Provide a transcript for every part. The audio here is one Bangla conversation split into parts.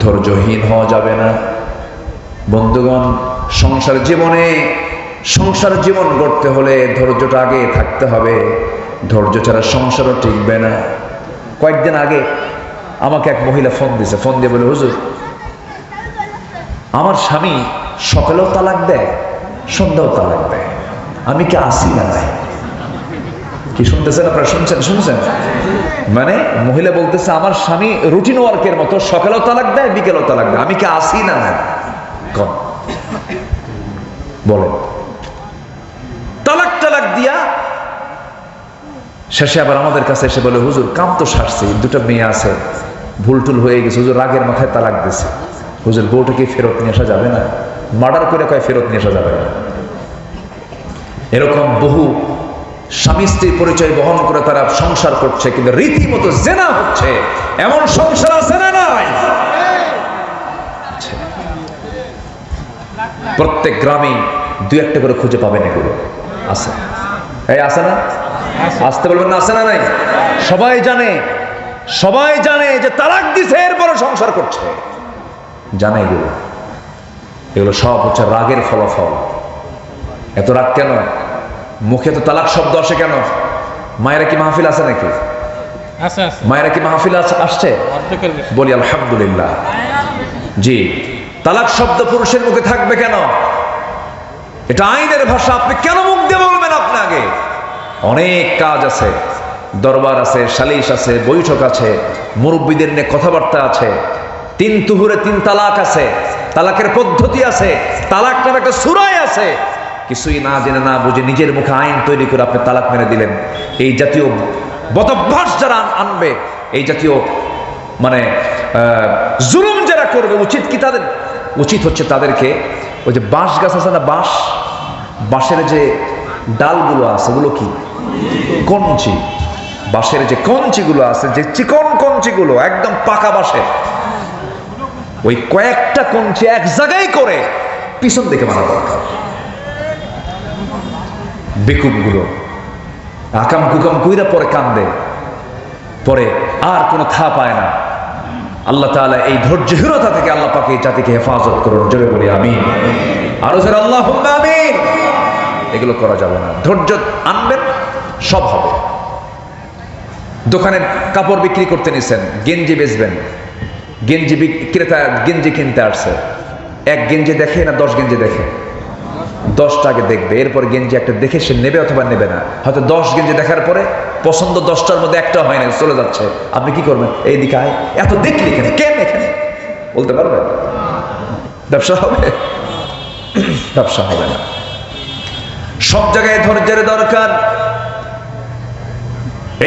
ধৈর্যহীন হওয়া যাবে না। বন্ধুগণ, সংসার জীবন গড়তে হলে ধৈর্যটা আগে থাকতে হবে। ধৈর্য ছাড়া সংসারও টিকবে না। কয়েকদিন আগে আমাকে এক মহিলা ফোন দিয়ে বলে, হুজুর, আমার স্বামী সকালেও তালাক দেয়, সন্ধ্যাও তালাক দেয়, আমি কি আসি না নাই? কি শুনতেছেন আপনারা? শুনছেন? মানে মহিলা বলতেছে, আমার স্বামী রুটিন ওয়ার্কের মতো সকালেও তালাক দেয়, বিকেলেও তালাক দেয়, আমি কি আসি না নাই? বলেন, তালাক দিয়া শেষে আবার আমাদের কাছে এসে বলে, হুজুর, কাম তো সারছি, দুটো মেয়ে আছে, ভুলটুল হয়ে গেছে, হুজুর রাগের মাথায় তালাক দিছে, হুজুর বউটাকে ফেরত নিয়ে আসা যাবে না? মার্ডার করে কয় ফেরত নিয়ে আসা যাবে না। এরকম বহু স্বামী স্ত্রী পরিচয় বহন করে তারা সংসার করছে, কিন্তু রীতিমতো জেনা হচ্ছে। এমন সংসার আছে না নাই? প্রত্যেক গ্রামে দুই একটা করে খুঁজে পাবেন, এগুলো আছে। এই আছে না? আসতে বলবেন না, আছে না নাই? সবাই জানে যে তালাক দিছে, এরপরে সংসার করছে, জানে এগুলো সব হচ্ছে রাগের ফলাফল। এত রাগ কেন? মুখে তো তালাক শব্দ আসে কেন? মায়েরা কি মাহফিল আছে নাকি? মায়েরা কি মাহফিল আসছে? বলি আলহামদুলিল্লাহ। জি, তালাক শব্দ পুরুষের মুখে থাকবে কেন? এটা আইনের ভাষা, আপনি কেন মুখ দিয়ে বলবেন? আপনি আগে অনেক কাজ আছে, দরবার আছে, সালিশ আছে, বৈঠক আছে, মুরব্বীদের নিয়ে কথাবার্তা আছে, 3 তুহুরে 3 তালাক আছে, তালাকের পদ্ধতি আছে, তালাক নামে একটা সূরাই আছে। কিছুই না জেনে না বুঝে নিজের মুখে আইন তৈরি করে আপনি তালাক মেরে দিলেন। এই জাতীয় বদভ্যাস যারা আনবে, এই জাতীয় মানে জুলুম যারা করবে, উচিত হচ্ছে তাদেরকে ওই যে বাঁশ গাছ আছে না, বাঁশের যে ডালগুলো আছে, ওগুলো কি কঞ্চি, বাঁশের যে কঞ্চিগুলো আছে, যে চিকন কঞ্চিগুলো একদম পাকা বাঁশের, ওই কয়েকটা কঞ্চি এক জায়গায় করে পিছন দিকে মারা দরকার। বেকুবগুলো আকাম কুকাম কইরা পরে কান্দে, পরে আর কোনো থা পায় না। আল্লাহ তাআলা এই ধৈর্যহীনতা থেকে আল্লাহ পাক এই জাতিকে হেফাজত করুন। জোরে বলি আমিন। আরো জোরে আল্লাহুম্মা আমিন। এগুলো করা যাবে না। ধৈর্য আনবেন, সব হবে। দোকানে কাপড় বিক্রি করতে নিছেন, গেঞ্জি বেচবেন, গেঞ্জি বিক্রেতা গেঞ্জি কিনতে আসছে, এক গেঞ্জি দেখে না 10 গেঞ্জি দেখে? 10টা আগে দেখবে, এরপর গেঞ্জি একটা দেখে সে নেবে অথবা নেবে না। হয়তো 10 গেঞ্জি দেখার পরে পছন্দ 10টার মধ্যে একটা হয় না, চলে যাচ্ছে। আপনি কি করবেন? এই দিকে আয়, এত দেখলি কেন এখানে বলতে পারবেন? ব্যবসা হবে? ব্যবসা হবে না। সব জায়গায় ধৈর্যের দরকার।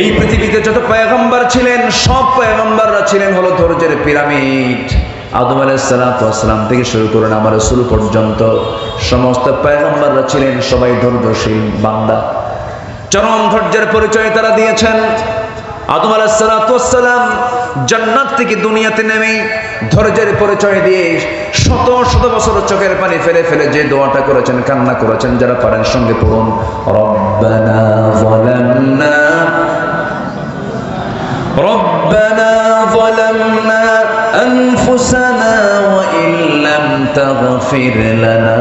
এই পৃথিবীতে যত পয়গম্বর ছিলেন, সব পয়গম্বররা ছিলেন হলো ধৈর্যের পিরামিড। আদম আলাইহিস সালাম থেকে শুরু করে আমার রাসূল পর্যন্ত সমস্ত পয়গম্বররা ছিলেন সবাই ধৈর্যশীল বান্দা। চরম ধৈর্যের পরিচয় তারা দিয়েছেন। আদম আলাইহিস সালাম জান্নাত থেকে দুনিয়াতে নেমে ধৈর্যের পরিচয় দিয়ে শত শত বছর চোখের পানি ফেলে ফেলে যে দোয়াটা করেছেন, কান্না করেছেন, যারা পারেন সঙ্গে পড়ুন, রব্বানা যালামনা আনফুসানা ওয়া ইল্লাম তাগফির লানা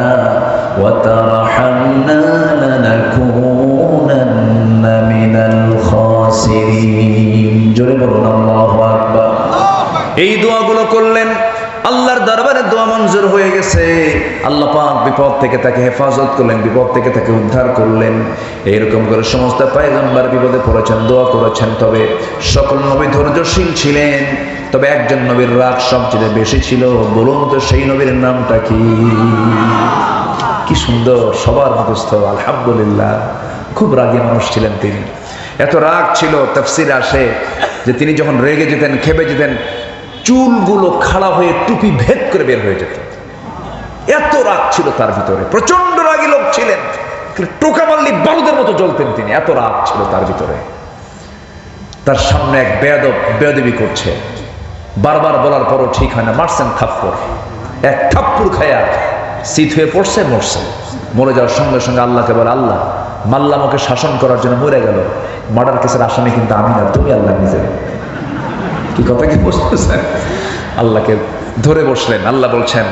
ওয়া তারহামনা লানাকুনান্না মিনাল খাসিরিন। জোরে বলুন আল্লাহু আকবার। এই দোয়াগুলো করলেন, আল্লাহর দরবারে দোয়া মঞ্জুর হয়ে গেছে। আল্লাহ পাক বিপদ থেকে তাকে হেফাজত করলেন, বিপদ থেকে তাকে উদ্ধার করলেন। এইরকম করে সমস্ত পয়গম্বর বিপদে পড়েছেন, দোয়া করেছেন। তবে সকল নবী ধৈর্যশীল ছিলেন, তবে একজন নবীর রাগ সবচেয়ে বেশি ছিল। বলুন তো সেই নবীর নামটা কি? কি সুন্দর, সবার মুখস্থ, আলহামদুলিল্লাহ। খুব রাগী মানুষ ছিলেন তিনি। এত রাগ ছিল, তাফসীরে আসে যে তিনি যখন রেগে যেতেন, ক্ষেপে যেতেন, চুলগুলো খাড়া হয়ে টুপি ভেদ করে বের হয়ে যেত। এত রাগ ছিল তার ভিতরে। প্রচন্ড রাগী লোক ছিলেন, টোকা মারলি বারুদের মতো জ্বলতেন তিনি, এত রাগ ছিল তার ভিতরে। তার সামনে এক বেয়াদবি করছে, বারবার বলার পরও ঠিক হয় না, মারছেন থাপ্পড়। এক থাপ্পড় খায়া শীত হয়ে পড়ছে, মরে যাওয়ার সঙ্গে সঙ্গে আল্লাহকে বলে, আল্লাহ মাল্লাম ওকে শাসন করার জন্য মরে গেল, মার্ডার কেসের আসামি কিন্তু আমি না, তুমি আল্লাহ নিজে। কি কথা কি বুঝতেছেন? আল্লাহকে ধরে বসলেন। আল্লাহ বলছেন,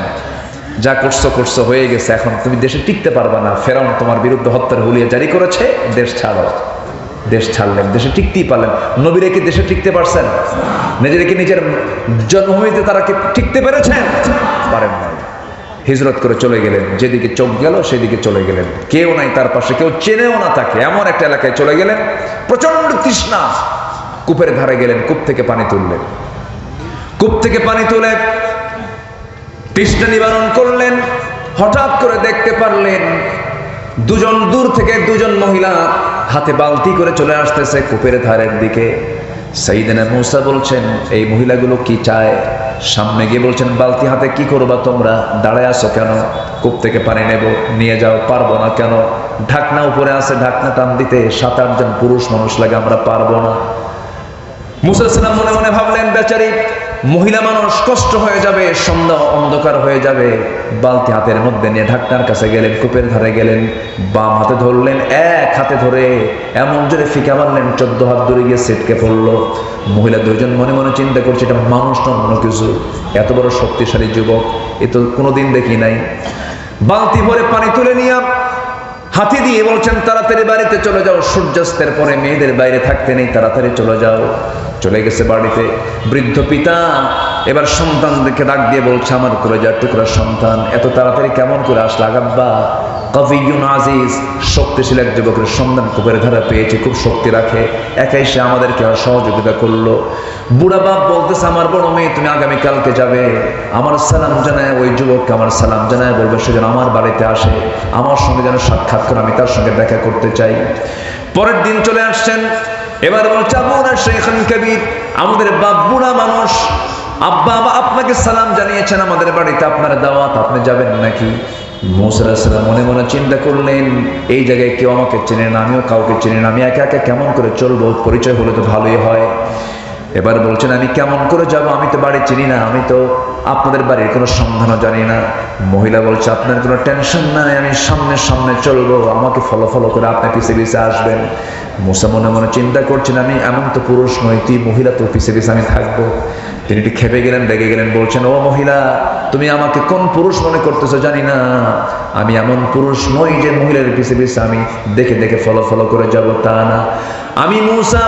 যা করছো করছো, হয়ে গেছে, এখন তুমি দেশে টিকতে পারবে না। ফেরাউন তোমার বিরুদ্ধে হত্যার হুলিয়া জারি করেছে, দেশ ছাড়ো। দেশ ছাড়লেন, দেশে টিকতেই পারলেন। নবীরা কি দেশে টিকতে পারছেন? নিজেরা কি নিজের জন্মভূমিতে তারা কি টিকতে পেরেছেন? পারেন না। হিজরত করে চলে গেলেন, যেদিকে চোখ গেল সেদিকে চলে গেলেন। কেউ নাই তার পাশে, কেউ চেনেও না তাকে, এমন একটা এলাকায় চলে গেলেন। প্রচন্ড তৃষ্ণা, কূপের ধারে গেলেন, কূপ থেকে পানি তুললেন। কূপ থেকে পানি তুলে তৃষ্ণা নিবারণ করলেন। হঠাৎ করে দেখতে পারলেন দুজন দূর থেকে দুজন মহিলা হাতে বালতি করে চলে আসতেছে কূপের ধারের দিকে। সাইয়েদনা মূসা বলছেন, এই মহিলাগুলো কি চায়? সামনে গিয়ে বলছেন, বালতি হাতে কি করবা তোমরা? দাঁড়ায় আছো কেন? কূপ থেকে পানি নেব, নিয়ে যাও। পারবো না কেন? ঢাকনা উপরে আছে, ঢাকনা টান দিতে 7-8 জন পুরুষ মানুষ লাগে, আমরা পারবো না। মূসা আলাইহিস সালাম মনে মনে ভাবলেন, বেচারি মহিলা মানুষ, কষ্ট হয়ে যাবে, সন্ধ্যা অন্ধকার হয়ে যাবে। বালতি হাতের মধ্যে নিয়ে ঢাকনার কাছে গেলেন, কূপের ধারে গেলেন, বাম হাতে ধরলেন, এক হাতে ধরে এমন জোরে ফিকা মারলেন, 14 হাত দূরে গিয়ে ছিটকে পড়লো। মহিলা দুজন মনে মনে চিন্তা করছে, এটা মানুষ না অন্য কিছু, এত বড় শক্তিশালী যুবক এ তো কোনোদিন দেখি নাই। বালতি ভরে পানি তুলে নিয়ে হাতি দিয়ে বলছেন, তাড়াতাড়ি বাড়িতে চলে যাও, সূর্যাস্তের পরে মেয়েদের বাইরে থাকতে নেই, তাড়াতাড়ি চলে যাও। চলে গেছে বাড়িতে। বৃদ্ধ পিতা এবার সন্তানদেরকে ডাক দিয়ে বলছে, আমার কলেজার টুকরা সন্তান, এত তাড়াতাড়ি কেমন করে আসলে? আগাব্বা, কবিয়ুন আজিজ, শক্তিশালী এক যুবকের সন্তান কূপের ধারা পেয়েছে, খুব শক্তি রাখে, একাই সে আমাদেরকে সহযোগিতা করলো। বুড়া বাপ বলতেছে, আমার বড় মেয়ে, তুমি আগামীকালকে যাবে, আমার সালাম জানায়, ওই যুবককে আমার সালাম জানায় বলবে সে যেন আমার বাড়িতে আসে, আমার সঙ্গে যেন সাক্ষাৎ করে, আমি তার সঙ্গে দেখা করতে চাই। পরের দিন চলে আসছেন। এবার বলছে, আবুনা শাইখান কবির, আমাদের বাপ বুড়া মানুষ, আব্বা আপনাকে সালাম জানিয়েছেন, আমাদের বাড়িতে আপনার দাওয়াত, আপনি যাবেন নাকি? মূসা আলাইহিস সালাম মনে মনে চিন্তা করলেন, এই জায়গায় কেউ আমাকে চেনে না, আমিও কাউকে চিনি না, আমি একা একা কেমন করে চলবো? পরিচয় হলে তো ভালোই হয়। এবার বলছেন, আমি কেমন করে যাব? আমি তো বাড়ি চিনি না, আমি তো আপনাদের বাড়ির কোনো সন্ধানও জানি না। মহিলা বলছে, আপনার কোনো টেনশন নাই, আমি সামনে সামনে চলবো, আমাকে ফলো ফলো করে আপনি পিছে পিছে আসবেন। মূসা মনে মনে চিন্তা করছেন, আমি এমন তো পুরুষ নই, তুই মহিলা, তো পিছে পিছে আমি থাকবো। তিনি একটু খেপে গেলেন, রেগে গেলেন, বলছেন, ও মহিলা, তুমি আমাকে কোন পুরুষ মনে করতেছো জানি না, আমি এমন পুরুষ নই যে মহিলার পিছে পিছে আমি দেখে দেখে ফলো ফলো করে যাব, তা না। আমি মূসা,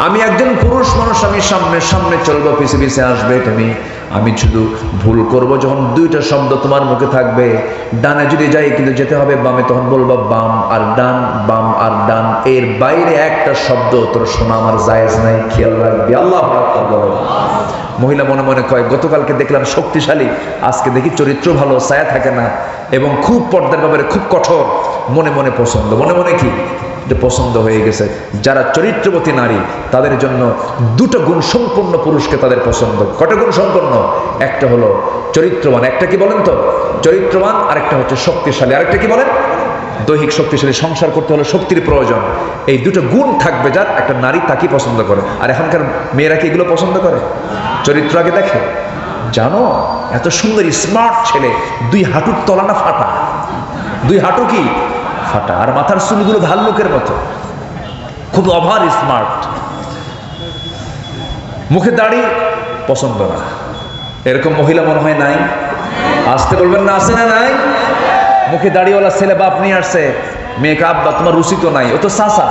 আমি একজন পুরুষ মানুষ, আমি সামনে সামনে চলবো, পিছে পিছে আসবে তুমি। আমি শুধু ভুল করব যখন দুইটা শব্দ তোমার মুখে থাকবে, ডানে যদি যাই কিন্তু যেতে হবে বামে, তখন বলবা বাম আর ডান, বাম আর ডান, এর বাইরে একটা শব্দ তোর শোনা আমার জায়েজ নাই, খেয়াল রাখবি। আল্লাহু আকবার। মহিলা মনে মনে কয়, গতকালকে দেখলাম শক্তিশালী, আজকে দেখি চরিত্র ভালো, ছায়া থাকে না, এবং খুব পর্দার ব্যাপারে খুব কঠোর। মনে মনে পছন্দ, মনে মনে কি পছন্দ হয়ে গেছে। যারা চরিত্রবতী নারী, তাদের জন্য দুটো গুণ সম্পন্ন পুরুষকে তাদের পছন্দ। কটা গুণ সম্পন্ন? একটা হলো চরিত্রবান, একটা কি বলেন তো? চরিত্রবান, আরেকটা হচ্ছে শক্তিশালী, আরেকটা কি বলেন? দৈহিক শক্তিশালী। সংসার করতে হলে শক্তির প্রয়োজন। এই দুটো গুণ থাকবে যার, একটা নারী তাকে পছন্দ করে। আর এখনকার মেয়েরা কি এগুলো পছন্দ করে? চরিত্র আগে দেখে। জানো, এত সুন্দর স্মার্ট ছেলে, 2 হাঁটুর তলা না ফাটা, 2 হাঁটু কি ফাটা, আর মাথার চুলগুলো ভাল্লুকের মতো, খুব ওভার স্মার্ট। মুখে দাড়ি পছন্দ না, এরকম মহিলা মনে হয় নাই? আসতে বলবেন না, আছে না নাই? মুখে দাড়িওয়ালা ছেলে বাপ নিয়ে আসছে, মেয়েকে, আব্বা তোমার রুচি তো নাই, ও তো চাচা।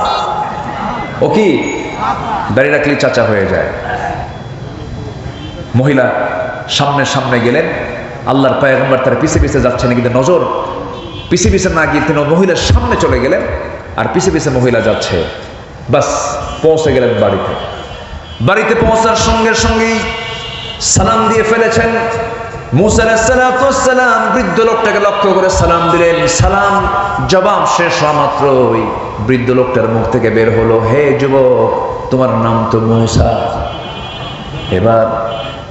ও কি দাড়ি রাখলে চাচা হয়ে যায়। মহিলা সামনে সামনে গেলেন, আল্লাহর পয়গম্বর তার পিছে পিছে যাচ্ছেন, কিন্তু নজর পিছে পিছে না গিয়ে তিনি মহিলার সামনে চলে গেলেন, আর পিছে পিছে মহিলা যাচ্ছে। বাস পৌঁছে গেলেন বাড়িতে। বাড়িতে পৌঁছার সঙ্গে সঙ্গেই সালাম দিয়ে ফেলেছেন। মূসা আলাইহিস সালাম বৃদ্ধ লোকটাকে লক্ষ্য করে সালাম দিলেন। সালাম জবাব শেষ হওয়া মাত্রই বৃদ্ধ লোকটার মুখ থেকে বের হলো, হে যুবক, তোমার নাম তো মূসা। এবার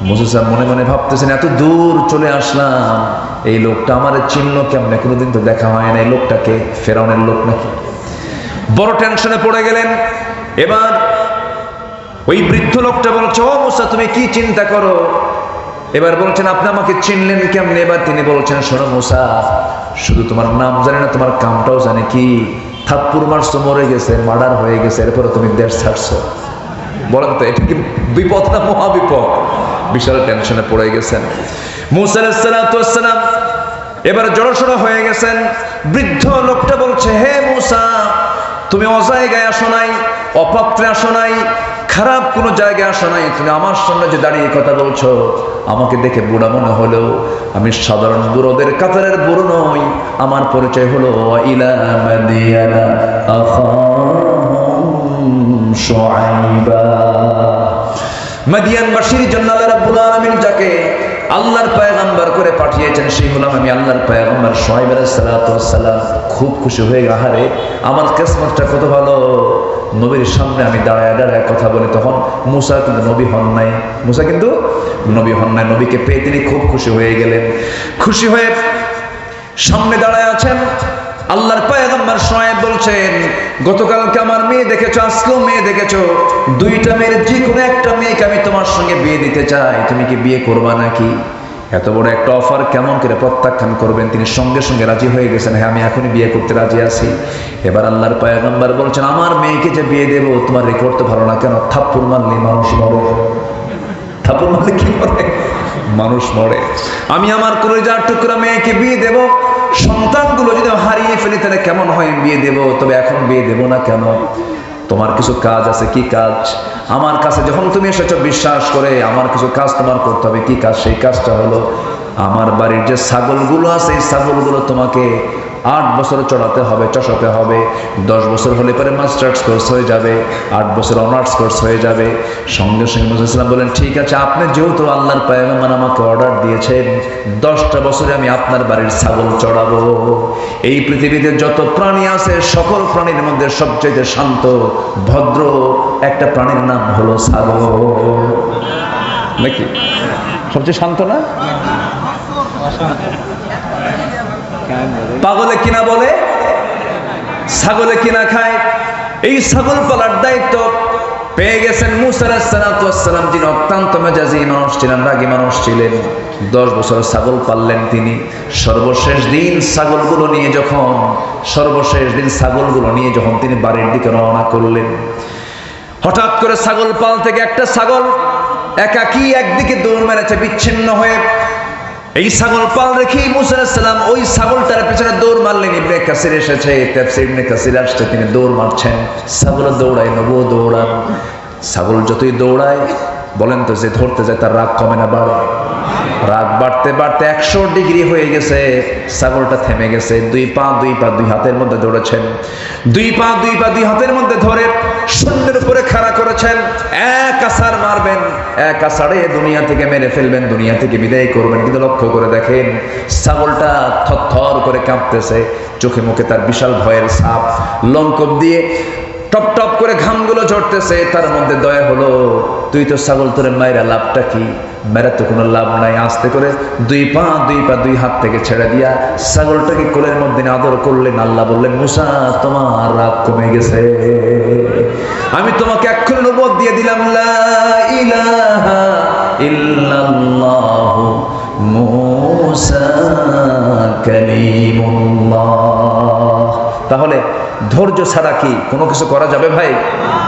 মূসা মনে মনে ভাবতেছেন, এত দূর চলে আসলাম, এই লোকটা আমার চিহ্ন কেমনে? কোনোদিন তো দেখা হয় না, এই লোকটাকে ফেরাউনের লোক নাকি? বড় টেনশনে পড়ে গেলেন। এবার ওই বৃদ্ধ লোকটা বলছে, ও মূসা, তুমি কি চিন্তা করো? এবার বলছেন, আপনি আমাকে চিনলেন কেমনে? এবার তিনি বলছেন, শোনো মূসা, শুধু তোমার নাম জানি না, তোমার কামটাও জানি। কি থাপ্পুর মারছো, মরে গেছে, মার্ডার হয়ে গেছে, এরপরে তুমি দেশ ছাড়ছো। বলেন তো, এটা কি বিপদ না মহাবিপদ? বিশাল টেনশনে পড়ে গেছেন। মূসা আলাইহিস সালাতু ওয়াস সালাম এবার জড়সড় হয়ে গেছেন। বৃদ্ধ লোকটা বলছে, হে মূসা, তুমি অজায়গায় আসো নাই, অপাত্রে আসো নাই, খারাপ কোনো জায়গায় আসো নাই, তুমি আমার সামনে যে দাঁড়িয়ে কথা বলছো, আমাকে দেখে বুড়া মনে হলো, আমি সাধারণ বুড়োদের কাতারের বুড়ো নই, আমার পরিচয় হলো ইলা মাদিয়ানা আখাহুম শুআইবা। মাদিয়ানবাসীর জন্য আল্লাহ রাব্বুল আলামিন যাকে আল্লাহর পয়গম্বর করে পাঠিয়েছেন, সেই হলাম আমি আল্লাহর পয়গম্বর শুআইব আলাইহিস সালাতু ওয়াস সালাম। খুব খুশি হয়ে গেল, আহারে আমার কিসমতটা কত ভালো, নবীর সামনে আমি দাঁড়ায় দাঁড়ায় কথা বলি। তখন মূসা কিন্তু নবী হন নাই, মূসা কিন্তু নবী হন নাই। নবীকে পেয়ে তিনি খুব খুশি হয়ে গেলেন। খুশি হয়ে সামনে দাঁড়ায় আছেন। আল্লাহর পয়গম্বর শুআইব বলছেন, গতকালকে আমার মেয়ে দেখেছো, আজকেও মেয়ে দেখেছো, দুইটা মেয়ের যে কোনো একটা মেয়েকে আমি তোমার সঙ্গে বিয়ে দিতে চাই, তুমি কি বিয়ে করবা নাকি? এত বড় একটা অফার কেমন করে প্রত্যাখ্যান করবেন? তিনি সঙ্গে সঙ্গে রাজি হয়ে গেছেন, হ্যাঁ আমি এখনই বিয়ে করতে রাজি আছি। এবার আল্লাহর পয়গম্বর বলছেন, আমার মেয়েকে যে বিয়ে দেবো, তোমার রেকর্ড তো ভালো না, কেন? থাপ্পড় মারলে মানুষ মরে। থাপ্পড় মারলে কি মরে? মানুষ মরে। আমি আমার কলিজার টুকরা মেয়েকে বিয়ে দেব, সন্তানগুলো যদি হারিয়ে ফেলি তাহলে কেমন হয়? বিয়ে দেব, তবে এখন বিয়ে দেব না কেন? তোমার কিছু কাজ আছে। কি কাজ? আমার কাছে যখন তুমি এসেছো বিশ্বাস করে, আমার কিছু কাজ তোমার করতে হবে। কি কাজ? সেই কাজটা হলো, আমার বাড়ির যে ছাগলগুলো আছে, এই ছাগলগুলো তোমাকে 8 বছর চড়াতে হবে, চষাতে হবে। 10 বছর হলে পরে মাস্টার্স কোর্স হয়ে যাবে, 8 বছর অনার্স কোর্স হয়ে যাবে। সঙ্গে সঙ্গে মুসা ইসলাম বলেন, ঠিক আছে, আপনি যেহেতু আল্লাহর পয়গম্বর আমাকে অর্ডার দিয়েছেন, 10টা বছরে আমি আপনার বাড়ির ছাগল চড়াবো। এই পৃথিবীতে যত প্রাণী আছে, সকল প্রাণীর মধ্যে সবচেয়ে শান্ত ভদ্র একটা প্রাণীর নাম হলো ছাগল। নাকি? সবচেয়ে শান্ত না? পাগলে কিনা বলে, ছাগলে কিনা খায়। এই ছাগল পালার দায়িত্ব পেয়ে গেছেন মূসা আলাইহিস সালাতু ওয়াস সালাম, যিনি অত্যন্ত মেজাজি মানুষ ছিলেন, রাগী মানুষ ছিলেন। 10 বছর ছাগল পাললেন তিনি। সর্বশেষ দিন ছাগলগুলো নিয়ে যখন তিনি বাড়ির দিকে রওনা করলেন, হঠাৎ করে ছাগল পাল থেকে একটা ছাগল একাকী একদিকে দৌড় মেরেছে বিচ্ছিন্ন হয়ে। এই ছাগল পাল রেখেই মূসা আলাইহিস সালাম ওই ছাগলটার পেছনে দৌড় মারলেন। ইবনে কাসির এসেছে, তাফসীর ইবনে কাসির আসছে, তিনি দৌড় মারছেন। ছাগল দৌড়ায়, নবুও দৌড়ান। ছাগল যতই দৌড়ায়, বলেন তো, যে ধরতে যায় তার রাগ কমে না বাড়ে? রাগ বাড়তে বাড়তে 100 ডিগ্রি হয়ে গেছে। ছাগলটা থেমে গেছে। 2 পা 2 হাতের মধ্যে দৌড়েছেন। 2 পা 2 হাতের মধ্যে ধরে শূন্যের উপরে খাড়া করেছেন। এক আছাড় মারবেন, এক আছাড়ে দুনিয়া থেকে মেরে ফেলবেন, দুনিয়া থেকে বিদায় করবেন। কিন্তু লক্ষ্য করে দেখেন, ছাগলটা থরথর করে কাঁপতেছে, চোখে মুখে তার বিশাল ভয়ের ছাপ, লঙ্কব দিয়ে টপ টপ করে ঘামগুলো ঝরতেছে। তার মধ্যে দয়া হলো, তুই তো ছাগল, তোরে মায়েরা লাভটা কি? মেরা তো কোনো লাভ নাই। আস্তে করে 2 পা 2 হাত থেকে ছেড়ে দিয়া ছাগলটাকে কোলের মধ্যে আদর করলেন। আল্লাহ বললেন, মূসা, তোমার রাগ কমে গেছে, আমি তোমাকে এক্ষুনি নবুয়ত দিয়ে দিলাম, লা ইলাহা ইল্লাল্লাহু মূসা কালিমুল্লাহ। তাহলে ধৈর্য ছাড়া কি কোনো কিছু করা যাবে ভাই?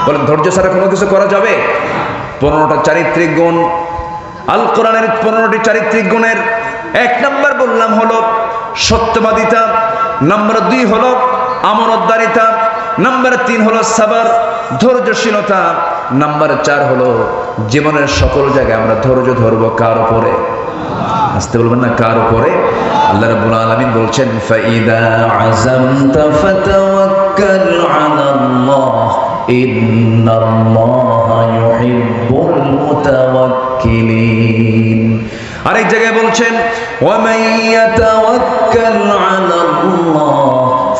বলেন, ধৈর্য ছাড়া কোনো কিছু করা যাবে? 15টা চারিত্রিক গুণ, আল কোরআনের 15টি চারিত্রিক গুণের 1 নাম্বার বললাম হলো সত্যবাদিতা, নাম্বার 2 হলো আমানতদারিতা, নাম্বার 3 হলো সাবর, ধৈর্যশীলতা, নাম্বার 4 হলো জীবনের সকল জায়গায় আমরা ধৈর্য ধরবো। কার উপরে? আসতে বলবেন না, কার উপরে? আল্লাহ রাব্বুল আলামিন বলছেন, ফাইদা আযামতা ফাতাওয়াক্কাল আলাল্লাহ ইন্নাল্লাহা ইউহিব্বুল মুতাওয়াক্কিলিন। আরেক জায়গায় বলছেন, ওয়া মান ইয়াতাওয়াক্কাল আলাল্লাহ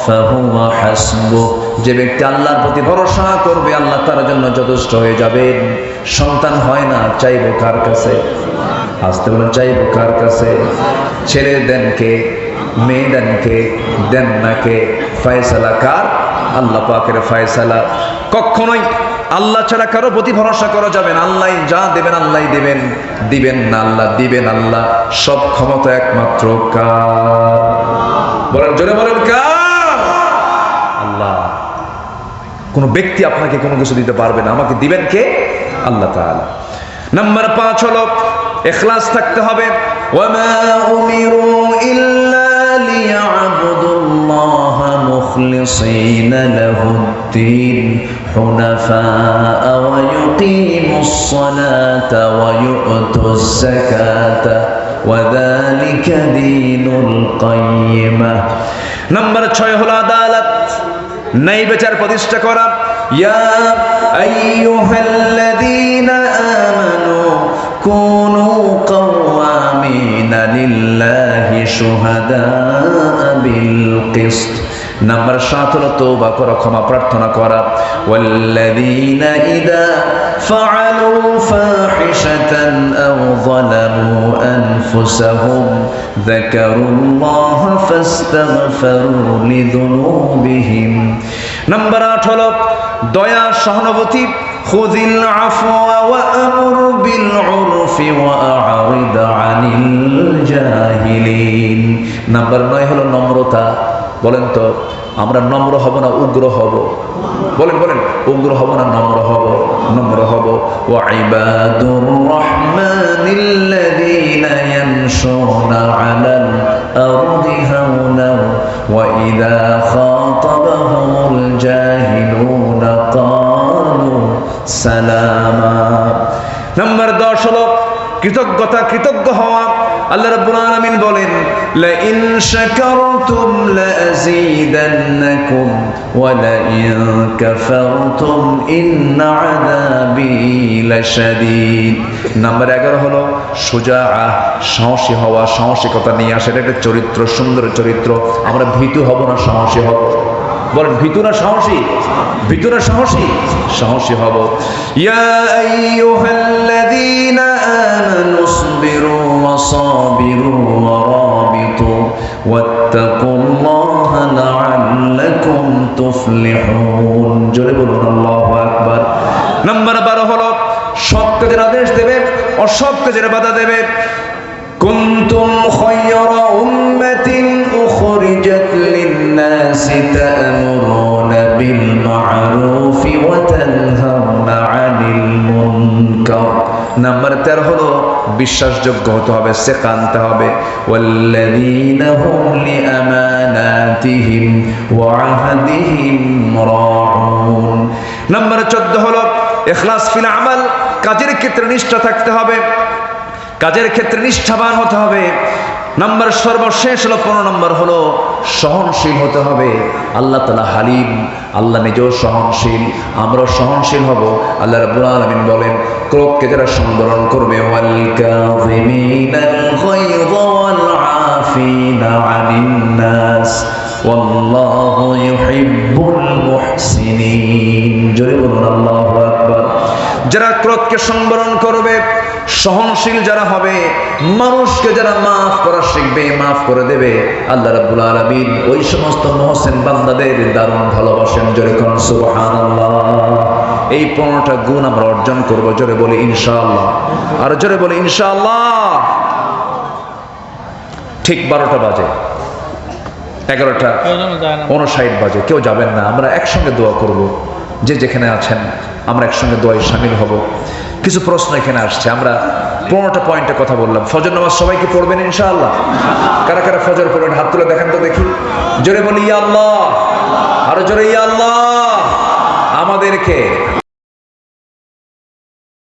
ফাহুয়া হাসবুহ। যে ব্যক্তি আল্লাহর প্রতি ভরসা করবে, আল্লাহ তার জন্য যথেষ্ট হয়ে যাবেন। সন্তান হয় না, চাইবো কার কাছে? আসতে বলেন, চাইবো কার কাছে? ছেলে দেন কে? মেয়ে দেন কে? দেন না কে? ফয়সালা কার? আল্লাহ পাকের ফয়সালা। কখনোই আল্লাহ ছাড়া কারো প্রতি ভরসা করা যাবে না। আল্লাহ যা দেবেন আল্লাহ দেবেন, দিবেন না আল্লাহ দিবেন। আল্লাহ সব ক্ষমতা একমাত্র কার? বলেন, জোরে বলেন, কার? আল্লাহ। কোন ব্যক্তি আপনাকে কোনো কিছু দিতে পারবে না, আমাকে দিবেন কে? আল্লাহ তাআলা। নাম্বার 5 হলো ইখলাস থাকতে হবে। ওয়ামা উমিরু ইল্লা লিয়াবুদুল্লাহা মুখলিসিনা লাহুদ-দ্বীন হুনাফাআ ওয়া ইউকিমুস সালাতা ওয়া ইউতুজ যাকাতা ওয়া যালিকা দীনুল কাইয়্যিমা। নাম্বার 6 হলো আদালত, ন্যায় বিচার প্রতিষ্ঠা করা। ইয়া আইয়ুহাল্লাযীনা আমানু কুনু কাওয়ামিনা লিল্লাহি শুহাদাআ বিল কিসত। নাম্বার 7 হলো তওবা করা, ক্ষমা প্রার্থনা করা। ওয়াল্লাযীনা ইযা ফাআলু ফাহিশাতান আও যালামু আনফুসাহুম যাকারুল্লাহা ফাস্তাগফিরু লিযুনুবিহিম। নাম্বার 8 হলো দয়া, সহানুভূতি। খুযিল আফওয়া ওয়া আমুর বিল উরফি ওয়া আ'রিদ আনিল জাহিলিন। নাম্বার 9 হলো নম্রতা। বলেন তো আমরা নম্র হব না উগ্র হব? বলেন বলেন, উগ্র হব না নম্র হব? নম্র হব। ওয়া ইবাদুর রাহমানিল্লাযীনা ইয়ামশুনা আলাল আরদি হাওনা ওয়া ইযা খাতাবাহুমুল জাহিলুনা ক্বালু সালামা। নাম্বার 10 হলো কৃতজ্ঞতা, কৃতজ্ঞ হওয়া। আল্লাহ রাব্বুল আলামিন বলেন, লা ইন শাকারতুম লা আযীদান্নাকুম ওয়া লা ইন কাফারতুম ইন্না আযাবি লাশাদীদ। নাম্বার 11 হলো সুজাআ, সাহসী হওয়া, সাহসিকতা নিয়ে আসা। এটা একটা চরিত্র, সুন্দর চরিত্র। আমরা ভীতু হব না সাহসী হব? বলেন ভীতু না সাহসী? ভীতু না সাহসী? সাহসী হব। ইয়া আইয়ুহাল্লাযীনা আমানু ইসবিরু ওয়া সাবিরু ওয়া রাবিতু ওয়াত্তাকুল্লাহা লাআল্লাকুম তুফলিহুন। জোরে বলুন আল্লাহু আকবার। নাম্বার 12 হলো সৎ কাজের আদেশ দেবে, অসৎ কাজের বাধা দেবে। কুনতুম খায়রা উম্মাতিন উখরিজাত লিন-নাসি তা'মুরুনা বিল মা'রুফি ওয়া তানহাউনা 'আনিল মুনকার। নাম্বার 13 হলো বিশ্বাসযোগ্য হতে হবে, সিকা আনতে হবে। ওয়াল্লাযীনা হুম লিআমানাতিহিম ওয়া আহদিহিম রাউন। নাম্বার 14 হলো ইখলাস ফিল আমাল, কাজের ক্ষেত্রে নিষ্ঠা থাকতে হবে, কাজের ক্ষেত্রে নিষ্ঠাবান হতে হবে। নাম্বার সর্বশেষ হলো 15 নম্বর হলো সহনশীল হতে হবে। আল্লাহ তাআলা হালিম, আল্লাহ নিজেও সহনশীল, আমরা সহনশীল হব। আল্লাহ রাব্বুল আলামিন বলেন, ক্রোধকে যারা সংবরণ করবে, ওয়াল কাযিমিনাল গায়যা ওয়াল আফিনা আনিন নাস ওয়াল্লাহু ইউহিব্বুল মুহসিনিন। জয় বলুন আল্লাহু আকবার। যারা ক্রোধকে সংবরণ করবে, সহনশীল যারা হবে, মানুষকে যারা মাফ করা শিখবে, মাফ করে দেবে, আল্লাহ রাব্বুল আলামিন ওই সমস্ত মুহসিন বান্দাদের দারুণ ভালোবাসেন। জোরে করুন সুবহানাল্লাহ। এই 15টা গুণ আমরা অর্জন করব। জোরে বলি ইনশাআল্লাহ। আর জোরে বলি ইনশাআল্লাহ। ঠিক 12টা বাজে, 11:59 বাজে, কেউ যাবেন না। আমরা একসঙ্গে দোয়া করব। যে যেখানে আছেন আমরা একসঙ্গে দোয়ায় শামিল হব। কিছু প্রশ্ন এখানে আসছে, আমরা 15টা পয়েন্টে কথা বললাম। ফজর নামাজ সবাইকে পড়বেন ইনশাআল্লাহ? কারা কারা ফজর পড়বেন হাত তুলে দেখেন তো দেখি। জোরে বলি ইয়া আল্লাহ। আরো জোরে ইয়া আল্লাহ। আমাদেরকে